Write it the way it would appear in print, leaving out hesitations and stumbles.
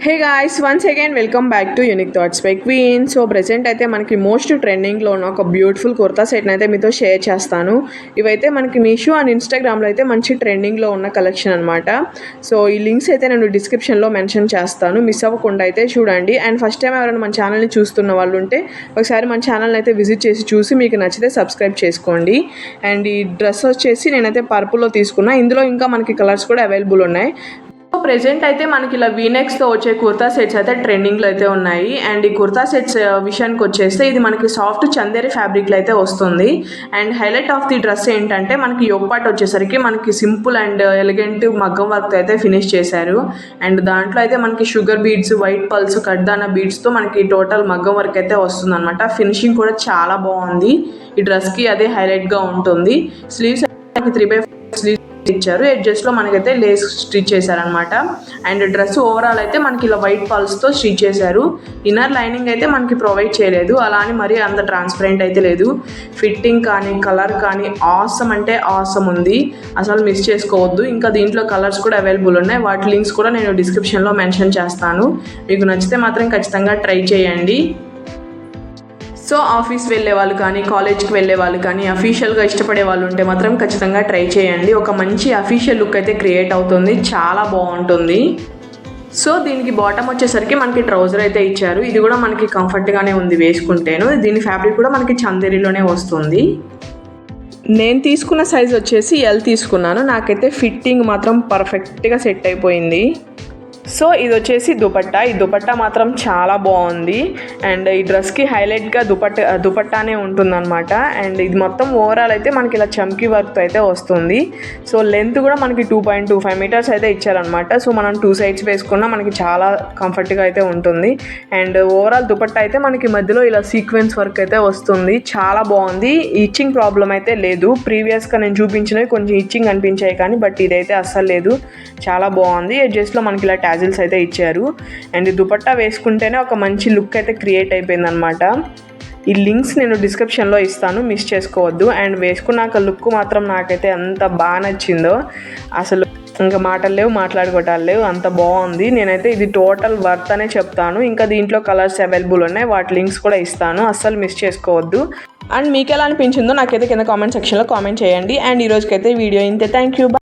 Hey guys, once again welcome back to unique thoughts by queen. So present అయితే మనకి most ట్రెండింగ్లో ఉన్న ఒక బ్యూటిఫుల్ కుర్తా సెట్ని అయితే మీతో షేర్ చేస్తాను. ఇవైతే మనకి మీషో అండ్ ఇన్స్టాగ్రామ్లో అయితే మంచి ట్రెండింగ్లో ఉన్న కలెక్షన్ అనమాట. సో ఈ లింక్స్ అయితే నేను డిస్క్రిప్షన్లో మెన్షన్ చేస్తాను, మిస్ అవ్వకుండా అయితే చూడండి. అండ్ ఫస్ట్ టైం ఎవరైనా మన ఛానల్ని చూస్తున్న వాళ్ళు ఉంటే ఒకసారి మన ఛానల్ని అయితే విజిట్ చూసి మీకు నచ్చితే సబ్స్క్రైబ్ చేసుకోండి. అండ్ ఈ డ్రెస్ వచ్చేసి నేనైతే పర్పుల్లో తీసుకున్నా. ఇందులో ఇంకా మనకి కలర్స్ కూడా అవైలబుల్ ఉన్నాయి. సో ప్రెజెంట్ అయితే మనకి ఇలా వీనెక్స్తో వచ్చే కుర్తా సెట్స్ అయితే ట్రెండింగ్లో అయితే ఉన్నాయి. అండ్ ఈ కుర్తా సెట్స్ విషయానికి వచ్చేస్తే ఇది మనకి సాఫ్ట్ చందేరి ఫ్యాబ్రిక్లో అయితే వస్తుంది. And highlight of the dress ఏంటంటే మనకి యోగ్ పార్ట్ వచ్చేసరికి మనకి సింపుల్ అండ్ ఎలిగెంట్ మగ్గం వర్క్తో అయితే ఫినిష్ చేశారు. అండ్ దాంట్లో అయితే మనకి షుగర్ బీడ్స్, వైట్ పల్స్, కడ్దానా బీడ్స్తో మనకి టోటల్ మగ్గం వర్క్ అయితే వస్తుంది అనమాట. ఫినిషింగ్ కూడా చాలా బాగుంది. ఈ డ్రెస్కి అదే హైలైట్గా ఉంటుంది. స్లీవ్స్ మనకి 3/4 స్లీవ్స్ ఇచ్చారు. ఎడ్జెస్ట్లో మనకైతే లేస్ స్టిచ్ చేశారనమాట. అండ్ డ్రెస్ ఓవరాల్ అయితే మనకి ఇలా వైట్ పల్స్తో స్టిచ్ చేశారు. ఇన్నర్ లైనింగ్ అయితే మనకి ప్రొవైడ్ చేయలేదు, అలా అని మరీ అంత ట్రాన్స్పరెంట్ అయితే లేదు. ఫిట్టింగ్ కానీ కలర్ కానీ ఆసమ్ అంటే ఆసమ్ ఉంది, అసలు మిస్ చేసుకోవద్దు. ఇంకా దీంట్లో కలర్స్ కూడా అవైలబుల్ ఉన్నాయి, వాటి లింక్స్ కూడా నేను డిస్క్రిప్షన్లో మెన్షన్ చేస్తాను. మీకు నచ్చితే మాత్రం ఖచ్చితంగా ట్రై చేయండి. సో ఆఫీస్ వెళ్ళే వాళ్ళు కానీ, కాలేజ్కి వెళ్ళే వాళ్ళు కానీ, అఫీషియల్గా ఇష్టపడే వాళ్ళు ఉంటే మాత్రం ఖచ్చితంగా ట్రై చేయండి. ఒక మంచి అఫీషియల్ లుక్ అయితే క్రియేట్ అవుతుంది, చాలా బాగుంటుంది. సో దీనికి బాటమ్ వచ్చేసరికి మనకి ట్రౌజర్ అయితే ఇచ్చారు. ఇది కూడా మనకి కంఫర్ట్గానే ఉంది వేసుకుంటేను. దీని ఫ్యాబ్రిక్ కూడా మనకి చందేరిలోనే వస్తుంది. నేను తీసుకున్న సైజ్ వచ్చేసి ఎల్ తీసుకున్నాను. నాకైతే ఫిట్టింగ్ మాత్రం పర్ఫెక్ట్గా సెట్ అయిపోయింది. సో ఇది వచ్చేసి దుపట్టా. ఈ దుపట్టా మాత్రం చాలా బాగుంది. అండ్ ఈ డ్రెస్కి హైలైట్గా దుపట్టానే ఉంటుందన్నమాట. అండ్ ఇది మొత్తం ఓవరాల్ అయితే మనకి ఇలా చమ్కీ వర్క్తో అయితే వస్తుంది. సో లెంత్ కూడా మనకి 2.25 మీటర్స్ అయితే ఇచ్చారనమాట. సో మనం 2 సైడ్స్ వేసుకున్నా మనకి చాలా కంఫర్ట్గా అయితే ఉంటుంది. అండ్ ఓవరాల్ దుపట్టా అయితే మనకి మధ్యలో ఇలా సీక్వెన్స్ వర్క్ అయితే వస్తుంది, చాలా బాగుంది. ఇచ్చింగ్ ప్రాబ్లం అయితే లేదు. ప్రీవియస్గా నేను చూపించినవి కొంచెం ఇచ్చింగ్ అనిపించాయి కానీ బట్ ఇదైతే అస్సలు లేదు, చాలా బాగుంది. ఎడ్జెస్ట్లో మనకి ఇలా టాజిల్స్ అయితే ఇచ్చారు. అండ్ దుపట్టా వేసుకుంటేనే ఒక మంచి లుక్ అయితే క్రియేట్ అయిపోయింది అనమాట. ఈ లింక్స్ నేను డిస్క్రిప్షన్లో ఇస్తాను, మిస్ చేసుకోవద్దు. అండ్ వేసుకున్నాక లుక్ మాత్రం నాకైతే ఎంత బాగా నచ్చిందో, అసలు ఇంకా మాటలు లేవు, మాట్లాడుకోవటాలు లేవు, అంత బాగుంది. నేనైతే ఇది టోటల్ వర్త్ అనే చెప్తాను. ఇంకా దీంట్లో కలర్స్ అవైలబుల్ ఉన్నాయి, వాటి లింక్స్ కూడా ఇస్తాను, అస్సలు మిస్ చేసుకోవద్దు. అండ్ మీకు ఎలా అనిపించిందో నాకైతే కింద కామెంట్ సెక్షన్లో కామెంట్ చేయండి. అండ్ ఈ రోజుకైతే వీడియో ఇంతే. Thank you.